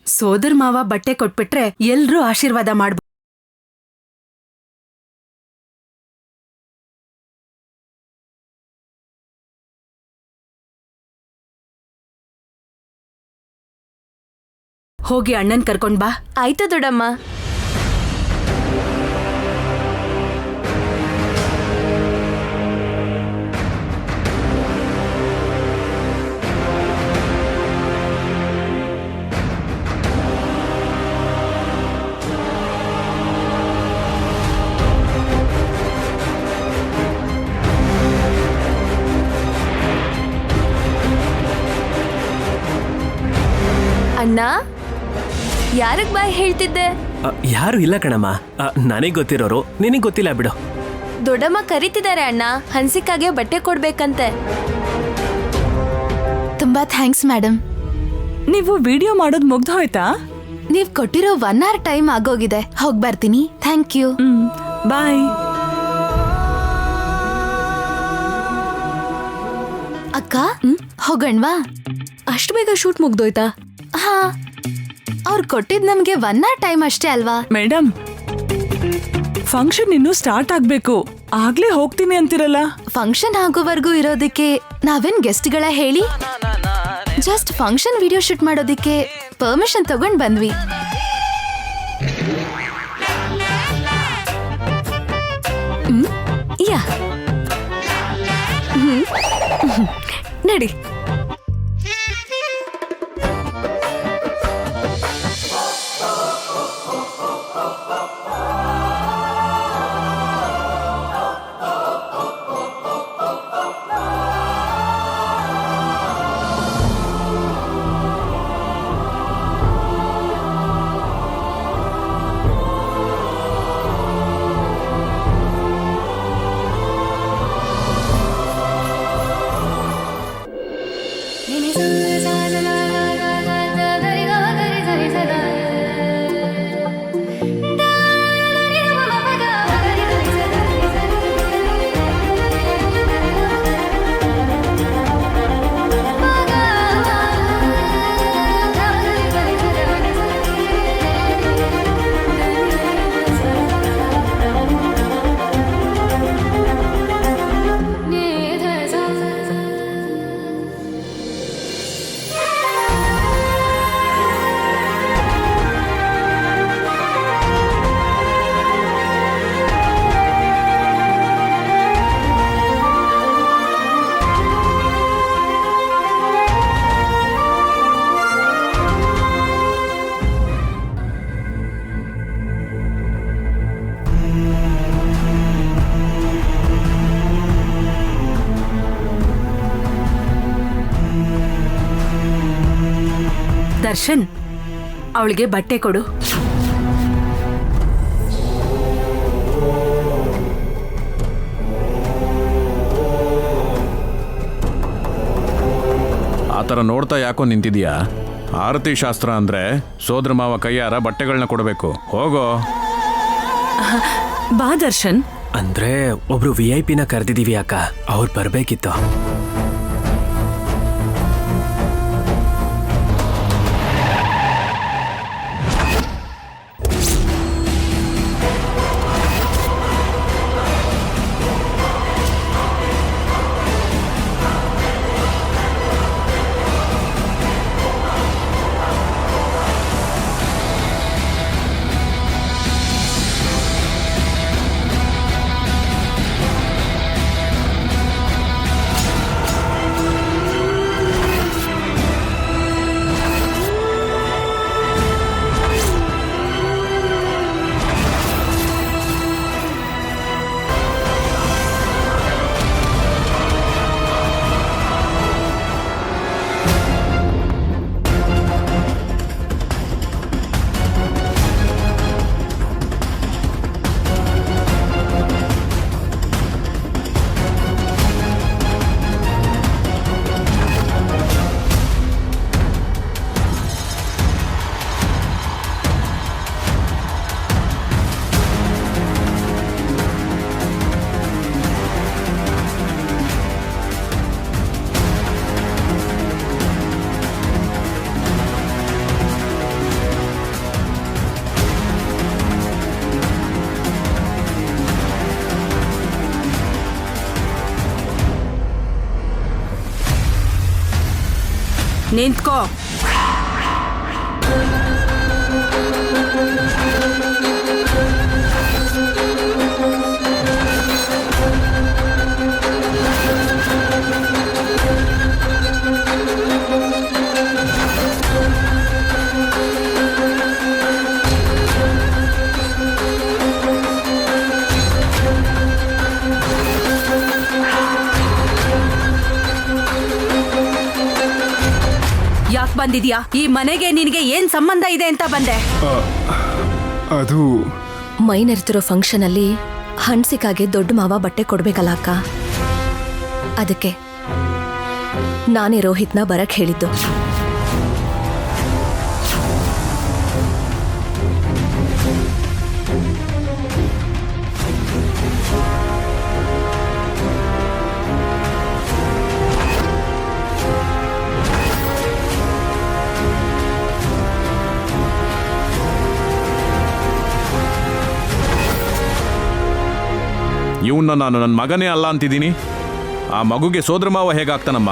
ಸೋದರ್ ಮಾವ ಬಟ್ಟೆ ಕೊಟ್ಬಿಟ್ರೆ ಎಲ್ರೂ ಆಶೀರ್ವಾದ ಮಾಡ್ಬೋದು. ಹೋಗಿ ಅಣ್ಣನ್ ಕರ್ಕೊಂಡ್ ಬಾ. ಆಯ್ತು ದೊಡ್ಡಮ್ಮ. ಅಣ್ಣ, ಯಾರಕ್ ಬಾಯ್ ಹೇಳ್ತಿದ್ದೆ? ಯಾರು ಇಲ್ಲ ಕಣಮ್ಮ, ನನಗ್ ಗೊತ್ತಿರೋರು, ನಿನಗ್ ಗೊತ್ತಿಲ್ಲ ಬಿಡು. ದೊಡ್ಡಮ್ಮ ಕರೀತಿದ್ದಾರೆ ಅಣ್ಣ, ಹನ್ಸಿಕಾಗೆ ಬಟ್ಟೆ ಕೊಡ್ಬೇಕಂತೆ. ತುಂಬಾ ಥ್ಯಾಂಕ್ಸ್ ಮೇಡಮ್. ನೀವು ವಿಡಿಯೋ ಮಾಡೋದ್ ಮುಗ್ದು ಹೋಯ್ತಾ? ನೀವ್ ಕೊಟ್ಟಿರೋ 1 hour ಟೈಮ್ ಆಗೋಗಿದೆ. ಹೋಗ್ ಬರ್ತೀನಿ. Thank you. ಬಾಯ್. ಅಕ್ಕ, ಹೋಗಣ್ವಾ? ಅಷ್ಟು ಬೇಗ ಶೂಟ್ ಮುಗ್ದೋಯ್ತಾ? ಹಾ, ಅವ್ರು ಕೊಟ್ಟಿದ್ ನಮ್ಗೆ 1 hour ಟೈಮ್ ಅಷ್ಟೇ ಅಲ್ವಾ? ಮೇಡಮ್, ಫಂಕ್ಷನ್ ಇನ್ನೂ ಸ್ಟಾರ್ಟ್ ಆಗ್ಬೇಕು, ಆಗ್ಲೇ ಹೋಗ್ತೀನಿ ಅಂತಿರಲ್ಲ. ಫಂಕ್ಷನ್ ಆಗೋವರೆಗೂ ಇರೋದಕ್ಕೆ ನಾವೇನ್ ಗೆಸ್ಟ್ಗಳ ಹೇಳಿ? ಜಸ್ಟ್ ಫಂಕ್ಷನ್ ವಿಡಿಯೋ ಶೂಟ್ ಮಾಡೋದಿಕ್ಕೆ ಪರ್ಮಿಷನ್ ತಗೊಂಡ್ ಬಂದ್ವಿ. ಯಾ ನಡಿ. ದರ್ಶನ್, ಅವಳಿಗೆ ಬಟ್ಟೆ ಕೊಡು. ಆ ಥರ ನೋಡ್ತಾ ಯಾಕೋ ನಿಂತಿದ್ಯಾ? ಆರತಿ ಶಾಸ್ತ್ರ ಅಂದ್ರೆ ಸೋದರ ಮಾವ ಕೈಯಾರ ಬಟ್ಟೆಗಳನ್ನ ಕೊಡಬೇಕು. ಹೋಗೋ. ಬಾ ದರ್ಶನ್. ಅಂದ್ರೆ ಒಬ್ರು VIP ನ ಕರೆದಿದೀವಿ ಅಕ್ಕ, ಅವ್ರು ಬರ್ಬೇಕಿತ್ತು. ನಿಂತ್ಕೋ. ಯಾಕೆ ಬಂದಿದ್ಯಾ? ಈ ಮನೆಗೆ ನಿನಗೆ ಏನ್ ಸಂಬಂಧ ಇದೆ ಅಂತ ಬಂದೆ? ಅದು ಮೈನೆರ್ತಿರೋ ಫಂಕ್ಷನ್ ಅಲ್ಲಿ ಹನ್ಸಿಕಾಗೆ ದೊಡ್ಡ ಮಾವ ಬಟ್ಟೆ ಕೊಡ್ಬೇಕಲ್ಲ ಅಕ್ಕ, ಅದಕ್ಕೆ ನಾನೇ ರೋಹಿತ್ನ ಬರಕ್ ಹೇಳಿದ್ದು. ಇವನ್ನ ನಾನು ನನ್ನ ಮಗನೇ ಅಲ್ಲ ಅಂತಿದ್ದೀನಿ. ಆ ಮಗುಗೆ ಸೋದರಮಾವ ಹೇಗಾಗ್ತಾನಮ್ಮ?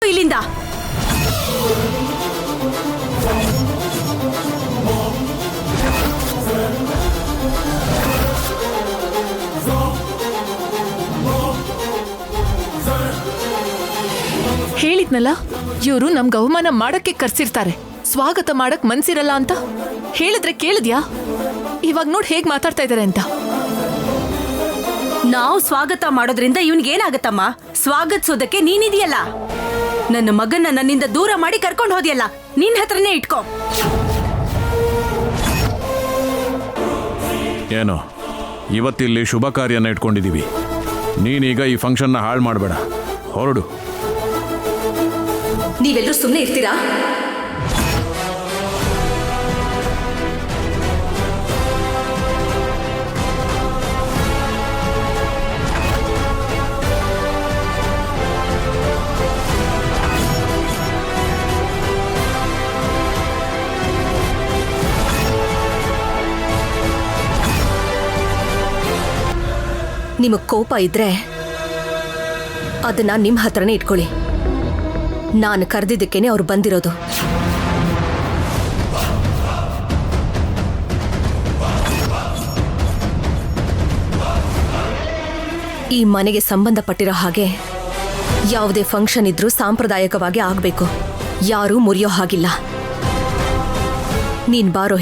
ಇಲ್ಲಿಂದ ಹೇಳಿದ್ನಲ್ಲ, ಇವರು ನಮ್ಗೆ ಅವಮಾನ ಮಾಡಕ್ಕೆ ಕರ್ಸಿರ್ತಾರೆ, ಸ್ವಾಗತ ಮಾಡಕ್ ಮನ್ಸಿರಲ್ಲ ಅಂತ. ಹೇಳಿದ್ರೆ ಕೇಳಿದ್ಯಾ? ಇವಾಗ ನೋಡ್ ಹೇಗ್ ಮಾತಾಡ್ತಾ ಇದಾರೆ ಅಂತ. ನಾವು ಸ್ವಾಗತ ಮಾಡೋದ್ರಿಂದ ಇವನ್ಗೇನಾಗತ್ತಮ್ಮ? ಸ್ವಾಗತಿಸೋದಕ್ಕೆ ನೀನಿದೆಯಲ್ಲ. ನನ್ನ ಮಗನ್ನ ನನ್ನಿಂದ ದೂರ ಮಾಡಿ ಕರ್ಕೊಂಡು ಹೋದ್ಯಲ್ಲ, ನಿನ್ ಹತ್ರನೇ ಇಟ್ಕೋ. ಏನೋ ಇವತ್ತಿಲ್ಲಿ ಶುಭ ಕಾರ್ಯನ ಇಟ್ಕೊಂಡಿದ್ದೀವಿ. ನೀನೀಗ ಈ ಫಂಕ್ಷನ್ನ ಹಾಳು ಮಾಡಬೇಡ, ಹೊರಡು. ನೀವೆಲ್ಲರೂ ಸುಮ್ಮನೆ ಇರ್ತೀರಾ? ನಿಮಗ್ ಕೋಪ ಇದ್ರೆ ಅದನ್ನ ನಿಮ್ ಹತ್ರನೇ ಇಟ್ಕೊಳ್ಳಿ. ನಾನು ಕರೆದಿದ್ದಕ್ಕೇನೆ ಅವ್ರು ಬಂದಿರೋದು. ಈ ಮನೆಗೆ ಸಂಬಂಧಪಟ್ಟಿರೋ ಹಾಗೆ ಯಾವುದೇ ಫಂಕ್ಷನ್ ಇದ್ರೂ ಸಾಂಪ್ರದಾಯಿಕವಾಗಿ ಆಗ್ಬೇಕು, ಯಾರೂ ಮುರಿಯೋ ಹಾಗಿಲ್ಲ. ನೀನ್ ಬಾರೋ.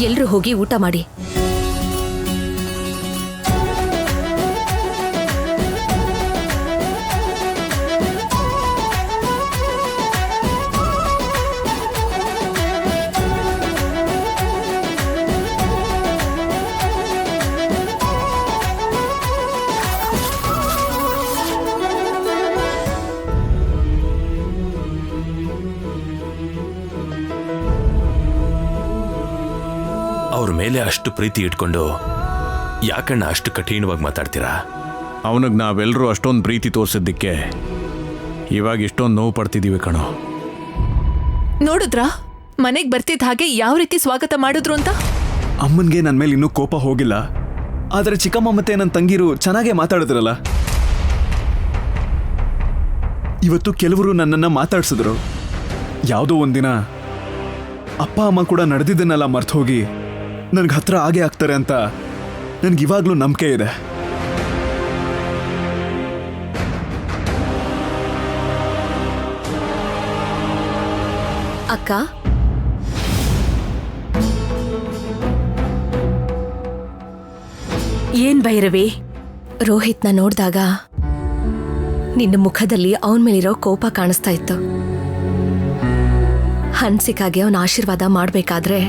ಎಲ್ರೂ ಹೋಗಿ ಊಟ ಮಾಡಿ. ಅವ್ರ ಮೇಲೆ ಅಷ್ಟು ಪ್ರೀತಿ ಇಟ್ಕೊಂಡು ಯಾಕಣ್ಣ ಅಷ್ಟು ಕಠಿಣವಾಗಿ ಮಾತಾಡ್ತೀರಾ? ಅವನಿಗೆ ನಾವೆಲ್ಲರೂ ಅಷ್ಟೊಂದು ಪ್ರೀತಿ ತೋರಿಸಿದ್ದಕ್ಕೆ ಇವಾಗ ಇಷ್ಟೊಂದು ನೋವು ಪಡ್ತಿದ್ದೀವಿ ಕಣೋ. ನೋಡಿದ್ರಾ ಮನೆಗ್ ಬರ್ತಿದ್ದ ಹಾಗೆ ಯಾವ ರೀತಿ ಸ್ವಾಗತ ಮಾಡಿದ್ರು ಅಂತ? ಅಮ್ಮನ್ಗೆ ನನ್ನ ಮೇಲೆ ಇನ್ನೂ ಕೋಪ ಹೋಗಿಲ್ಲ, ಆದರೆ ಚಿಕ್ಕಮ್ಮ ಮತ್ತೆ ನನ್ನ ತಂಗಿರು ಚೆನ್ನಾಗೇ ಮಾತಾಡಿದ್ರಲ್ಲ. ಇವತ್ತು ಕೆಲವರು ನನ್ನನ್ನು ಮಾತಾಡ್ಸಿದ್ರು. ಯಾವುದೋ ಒಂದಿನ ಅಪ್ಪ ಅಮ್ಮ ಕೂಡ ನಡೆದಿದ್ದನ್ನೆಲ್ಲ ಮರ್ತು ಹೋಗಿ ನನಗೆ ಹತ್ರ ಆಗೇ ಆಗ್ತಾರೆ ಅಂತ ನನಗಿವಾಗ್ಲೂ ನಂಬಿಕೆ ಇದೆ. ಅಕ್ಕ, ಏನ್ ಭೈರವಿ? ರೋಹಿತ್ನ ನೋಡಿದಾಗ ನಿನ್ನ ಮುಖದಲ್ಲಿ ಅವನ ಮೇಲಿರೋ ಕೋಪ ಕಾಣಿಸ್ತಾ ಇತ್ತು. ಹನ್ಸಿಕಾಗೆ ಅವನ ಆಶೀರ್ವಾದ ಮಾಡ್ಬೇಕಾದ್ರೆ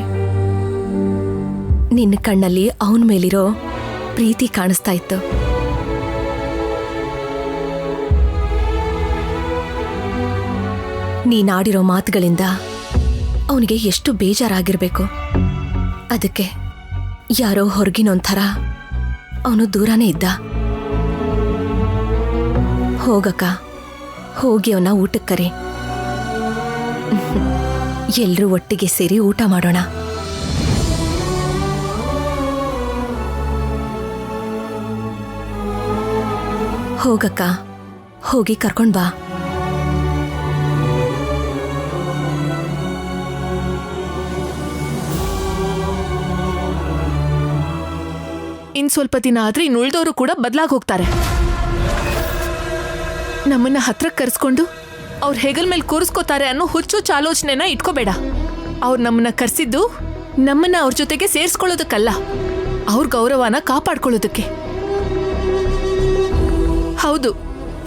ನಿನ್ನ ಕಣ್ಣಲ್ಲಿ ಅವನ ಮೇಲಿರೋ ಪ್ರೀತಿ ಕಾಣಿಸ್ತಾ ಇತ್ತು. ನೀನಾಡಿರೋ ಮಾತುಗಳಿಂದ ಅವನಿಗೆ ಎಷ್ಟು ಬೇಜಾರಾಗಿರ್ಬೇಕು. ಅದಕ್ಕೆ ಯಾರೋ ಹೊರಗಿನೊಂಥರ ಅವನು ದೂರನೇ ಇದ್ದ. ಹೋಗಕ್ಕ, ಹೋಗಿ ಅವನ ಊಟಕ್ಕೆ ಕರಿ. ಎಲ್ರೂ ಒಟ್ಟಿಗೆ ಸೇರಿ ಊಟ ಮಾಡೋಣ. ಹೋಗಕ್ಕ, ಹೋಗಿ ಕರ್ಕೊಂಡ್ ಬಾ. ಇನ್ ಸ್ವಲ್ಪ ದಿನ ಆದ್ರೆ ಇನ್ನುಳಿದವರು ಕೂಡ ಬದಲಾಗಿ ಹೋಗ್ತಾರೆ. ನಮ್ಮನ್ನ ಹತ್ರಕ್ಕೆ ಕರೆಸ್ಕೊಂಡು ಅವ್ರ ಹೆಗಲ್ ಮೇಲೆ ಕೂರಿಸ್ಕೋತಾರೆ ಅನ್ನೋ ಹುಚ್ಚು ಆಲೋಚನೆನ ಇಟ್ಕೋಬೇಡ. ಅವ್ರು ನಮ್ಮನ್ನ ಕರೆಸಿದ್ದು ನಮ್ಮನ್ನ ಅವ್ರ ಜೊತೆಗೆ ಸೇರಿಸ್ಕೊಳ್ಳೋದಕ್ಕಲ್ಲ, ಅವ್ರ ಗೌರವನ ಕಾಪಾಡ್ಕೊಳ್ಳೋದಕ್ಕೆ. ಹೌದು,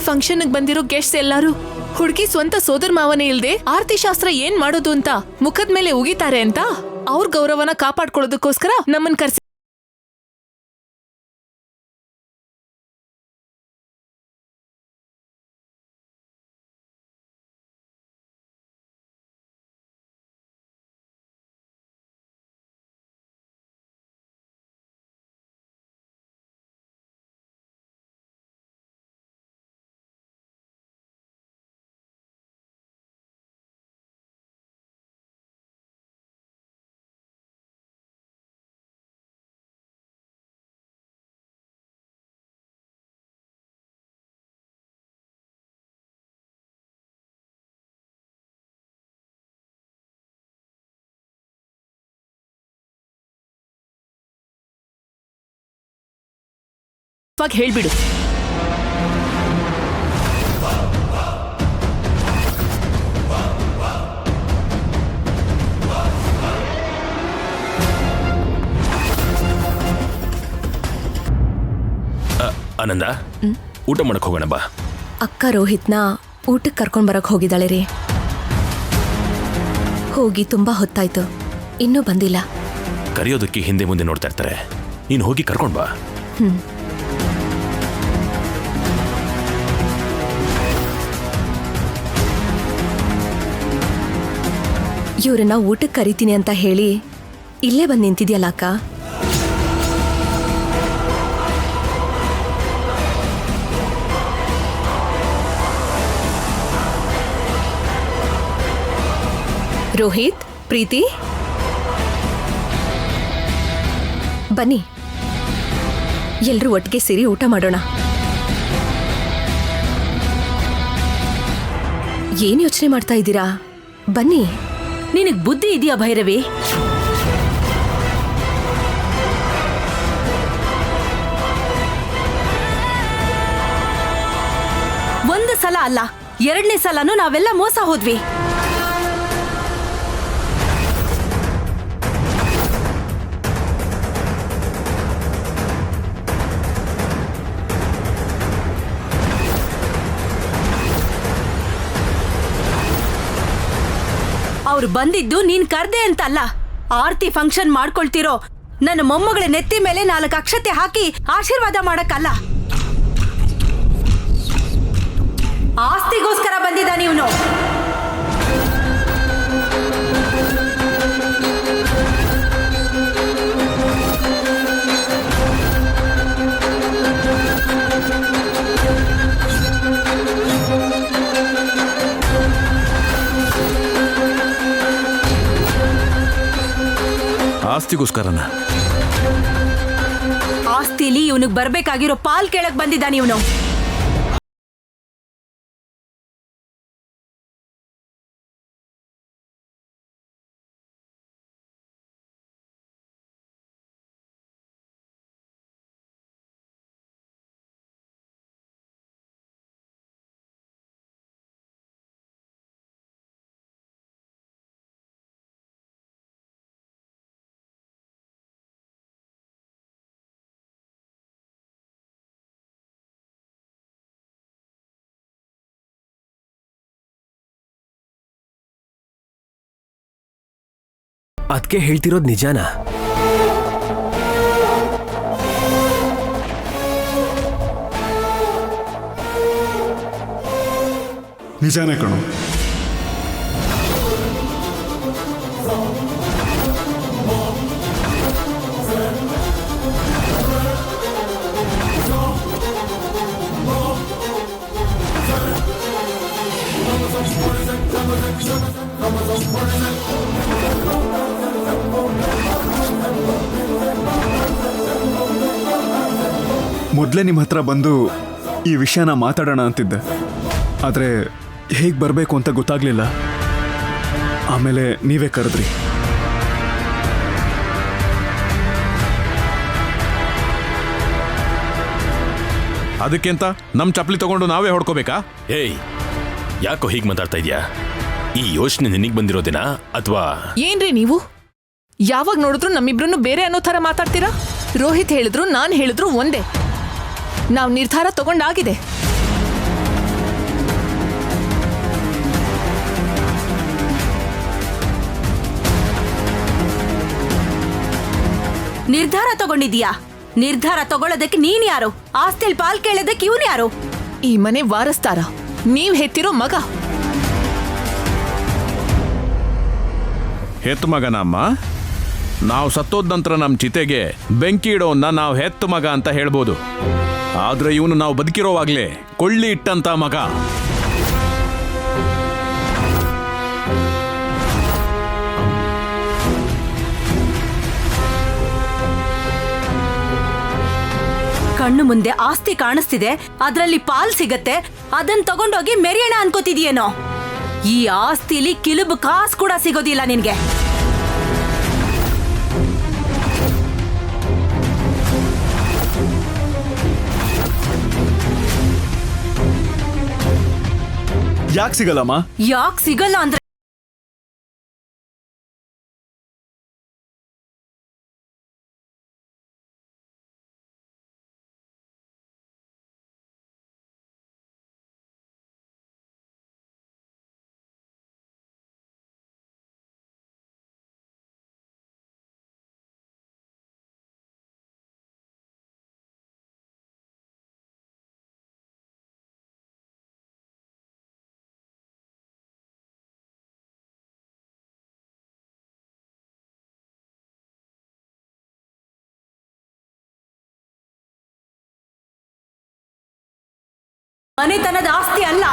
ಫಂಕ್ಷನ್ಗೆ ಬಂದಿರೋ ಗೆಸ್ಟ್ಸ್ ಎಲ್ಲರೂ ಹುಡುಗಿ ಸ್ವಂತ ಸೋದರ ಮಾವನೇ ಇಲ್ದೆ ಆರತಿ ಶಾಸ್ತ್ರ ಏನ್ ಮಾಡೋದು ಅಂತ ಮುಖದ ಮೇಲೆ ಉಗಿತಾರೆ ಅಂತ ಅವ್ರ ಗೌರವನ ಕಾಪಾಡ್ಕೊಳ್ಳೋದಕ್ಕೋಸ್ಕರ ನಮ್ಮನ್ನ ಕರೆಸಿ. ಹೇಳ್ಬಿಡು. ಆನಂದ, ಊಟ ಮಾಡಕ್ ಹೋಗೋಣ ಬಾ. ಅಕ್ಕ ರೋಹಿತ್ನ ಊಟಕ್ಕೆ ಕರ್ಕೊಂಡ್ ಬರಕ್ ಹೋಗಿದ್ದಾಳೆ ರೀ. ಹೋಗಿ ತುಂಬಾ ಹೊತ್ತಾಯ್ತು, ಇನ್ನೂ ಬಂದಿಲ್ಲ. ಕರೆಯೋದಕ್ಕೆ ಹಿಂದೆ ಮುಂದೆ ನೋಡ್ತಾ ಇರ್ತಾರೆ, ನೀನು ಹೋಗಿ ಕರ್ಕೊಂಡ್ ಬಾ. ಇವ್ರನ್ನ ಊಟಕ್ಕೆ ಕರಿತೀನಿ ಅಂತ ಹೇಳಿ ಇಲ್ಲೇ ಬಂದು ನಿಂತಿದ್ಯಲ್ಲ ಅಕ್ಕ. ರೋಹಿತ್, ಪ್ರೀತಿ, ಬನ್ನಿ, ಎಲ್ರೂ ಒಟ್ಟಿಗೆ ಸೇರಿ ಊಟ ಮಾಡೋಣ. ಏನ್ ಯೋಚನೆ ಮಾಡ್ತಾ ಇದ್ದೀರಾ? ಬನ್ನಿ. ನಿನಗ್ ಬುದ್ಧಿ ಇದೆಯಾ ಭೈರವಿ? ಒಂದು ಸಲ ಅಲ್ಲ, ಎರಡನೇ ಸಲನೂ ನಾವೆಲ್ಲ ಮೋಸ ಹೋದ್ವಿ. ಅವ್ರು ಬಂದಿದ್ದು ನೀನ್ ಕರ್ದೆ ಅಂತ ಅಲ್ಲ, ಆರ್ತಿ ಫಂಕ್ಷನ್ ಮಾಡ್ಕೊಳ್ತಿರೋ ನನ್ನ ಮೊಮ್ಮಗಳ ನೆತ್ತಿ ಮೇಲೆ 4 ಅಕ್ಷತೆ ಹಾಕಿ ಆಶೀರ್ವಾದ ಮಾಡಕ್ಕಲ್ಲ. ಆಸ್ತಿಗೋಸ್ಕರ ಬಂದಿದ್ದಾನೆ ಇವನು. ಆಸ್ತಿಗೋಸ್ಕರನ? ಆಸ್ತಿಲಿ ಇವನಿಗೆ ಬರ್ಬೇಕಾಗಿರೋ ಪಾಲ್ ಕೇಳಕ್ ಬಂದಿದ್ದಾನೆ ಇವನು. ಅದಕ್ಕೆ ಹೇಳ್ತಿರೋದು ನಿಜಾನಾ? ನಿಜಾನೇ ಕಣು. ಮೊದಲೇ ನಿಮ್ಮ ಹತ್ರ ಬಂದು ಈ ವಿಷಯನ ಮಾತಾಡೋಣ ಅಂತಿದ್ದೆ, ಆದರೆ ಹೇಗೆ ಬರಬೇಕು ಅಂತ ಗೊತ್ತಾಗ್ಲಿಲ್ಲ. ಆಮೇಲೆ ನೀವೇ ಕರೆದ್ರಿ. ಅದಕ್ಕೆಂತ ನಮ್ಮ ಚಪ್ಪಲಿ ತಗೊಂಡು ನಾವೇ ಹೊಡ್ಕೋಬೇಕಾ? ಏಯ್, ಯಾಕೋ ಹೀಗೆ ಮಾತಾಡ್ತಾ ಇದೀಯಾ? ಈ ಯೋಚನೆ ನಿನಗೆ ಬಂದಿರೋದಿನ ಅಥವಾ? ಏನ್ರಿ ನೀವು ಯಾವಾಗ ನೋಡಿದ್ರು ನಮ್ಮಿಬ್ರನ್ನು ಬೇರೆ ಅನ್ನೋ ಥರ ಮಾತಾಡ್ತೀರಾ? ರೋಹಿತ್ ಹೇಳಿದ್ರು ನಾನು ಹೇಳಿದ್ರು ಒಂದೇ. ನಾವು ನಿರ್ಧಾರ ತಗೊಂಡಾಗಿದೆ. ನಿರ್ಧಾರ ತಗೊಂಡಿದ್ಯಾ? ನಿರ್ಧಾರ ತಗೊಳ್ಳೋದಕ್ಕೆ ನೀನ್ ಯಾರು? ಆಸ್ತಿಲ್ ಪಾಲ್ ಕೇಳೋದಕ್ಕೆ ಇವನ್ ಯಾರು? ಈ ಮನೆ ವಾರಸ್ತಾರ, ನೀವ್ ಹೆತ್ತಿರೋ ಮಗ. ಹೆತ್ತು ಮಗನ ಅಮ್ಮ? ನಾವು ಸತ್ತೋದ ನಂತರ ನಮ್ಮ ಚಿತೆಗೆ ಬೆಂಕಿ ಇಡೋನ್ನ ನಾವು ಹೆತ್ತು ಮಗ ಅಂತ ಹೇಳ್ಬೋದು. ಆದ್ರೆ ಇವನು ನಾವು ಬದುಕಿರೋವಾಗ್ಲೇ ಕೊಳ್ಳಿ ಇಟ್ಟಂತ ಮಗ. ಕಣ್ಣು ಮುಂದೆ ಆಸ್ತಿ ಕಾಣಿಸ್ತಿದೆ, ಅದ್ರಲ್ಲಿ ಪಾಲ್ ಸಿಗತ್ತೆ, ಅದನ್ನ ತಗೊಂಡೋಗಿ ಮೆರೆಯೋಣ ಅನ್ಕೋತಿದ್ಯೇನೋ? ಈ ಆಸ್ತಿಲಿ ಕಿಲುಬು ಕಾಸು ಕೂಡ ಸಿಗೋದಿಲ್ಲ ನಿನ್ಗೆ. ಯಾಕೆ ಸಿಗಲ್ಲಮ್ಮ? ಯಾಕೆ ಸಿಗಲ್ಲ ಅಂದ್ರೆ ಮನೆತನದ ಆಸ್ತಿ ಅಲ್ಲ.